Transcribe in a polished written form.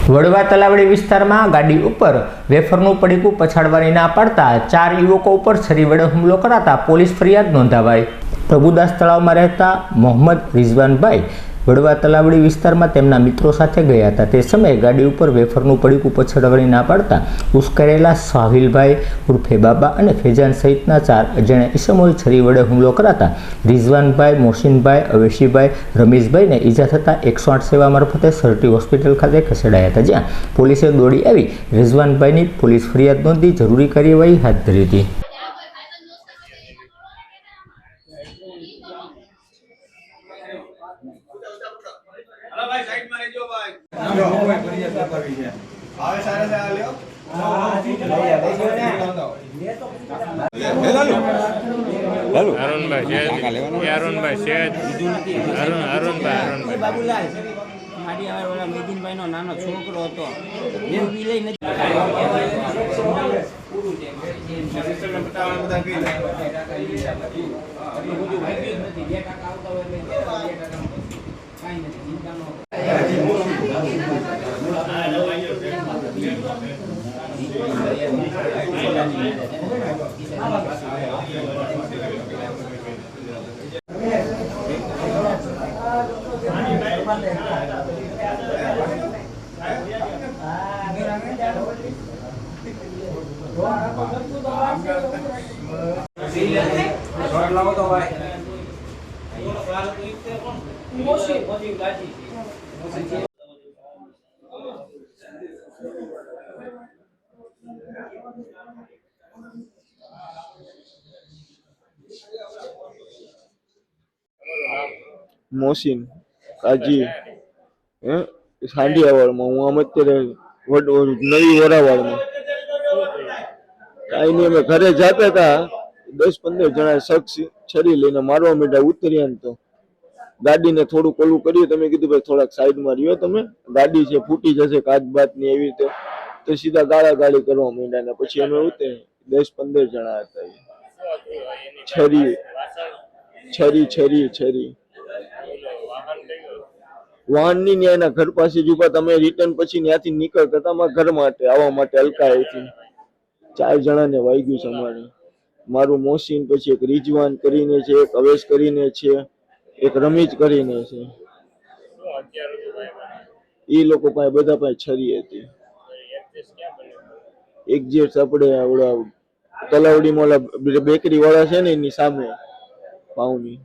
વડવા તલાવડી વિસ્તારમાં ગાડી ઉપર વેફરનું પડીકું પછાડવાની ના પાડતા 4 યુવકો ઉપર છરી વડે હુમલો કરાતા પોલીસ ફરિયાદ નોંધાવાઈ। પ્રભુદાસ તળાવમાં રહેતા મોહમ્મદ રિઝવાનભાઈ વડવા તલાવડી વિસ્તારમાં તેમના મિત્રો સાથે ગયા હતા। તે સમયે ગાડી ઉપર વેફરનું પડીકું પછાડવાની ના પાડતા ઉશ્કેરેલા સાહિલભાઈ ઉર્ફે બાબા અને ફેજાન સહિતના 4 અજાણ્યા ઈસમોએ છરી વડે હુમલો કરાતા રિઝવાનભાઈ, મોહસિનભાઈ, અવેશીભાઈ, રમેશભાઈને ઈજા થતાં 108 સેવા મારફતે સરટી હોસ્પિટલ ખાતે ખસેડાયા હતા, જ્યાં પોલીસે દોડી આવી રિઝવાનભાઈની પોલીસ ફરિયાદ નોંધી જરૂરી કાર્યવાહી હાથ ધરી હતી। हेलो भाई साइड में रहियो भाई जो भाई बढ़िया सफाई है आवे सारे से आ लियो અરુણભાઈ શેઠ અરુણભાઈ બાબુલાલ મારી આવે ઓલા મેદીનભાઈ નો નાનો છોકરો હતો એ બી લઈ નથી लाओ तो भाई મોસીન કાજી સાંડિયાવાડમાં હું આમ અત્યારે નવી વરાવાડમાં કાંઈ નહીં, અમે ઘરે જતા હતા 10-15 જણા શખ્સ છરી લઈને મારવા માંડ્યા। ઉતર્યા ને તો ગાડીને થોડું ઓલું કર્યું, તમે કીધું ભાઈ થોડાક સાઈડમાં રહ્યો, તમે ગાડી છે ફૂટી જશે કાચ બાચ ની એવી રીતે, તો સીધા ગાળા ગાળી કરવા માંડ્યા ને પછી અમે ઉતરે 10-15 જણા હતા। છરી વાહનની ન્યાયના ઘર પાસે જ ઉભા, તમે રિટર્ન પછી ત્યાંથી નીકળતા હતા અમારા ઘર માટે આવવા માટે હલકાએથી 4 જણાને વાગ્યું છે અમારે। મારું મોસીન, પછી એક રિજવાન કરીને છે, એક અવેશ કરીને છે, એક રમીજ કરીને છે। એ લોકો પાસે બધા પાસે છરી હતી। એક્ઝેક્ટ આપણે ઓલા તલાવડીમાં ઓલા બેકરી વાળા છે ને એની સામે પાઉની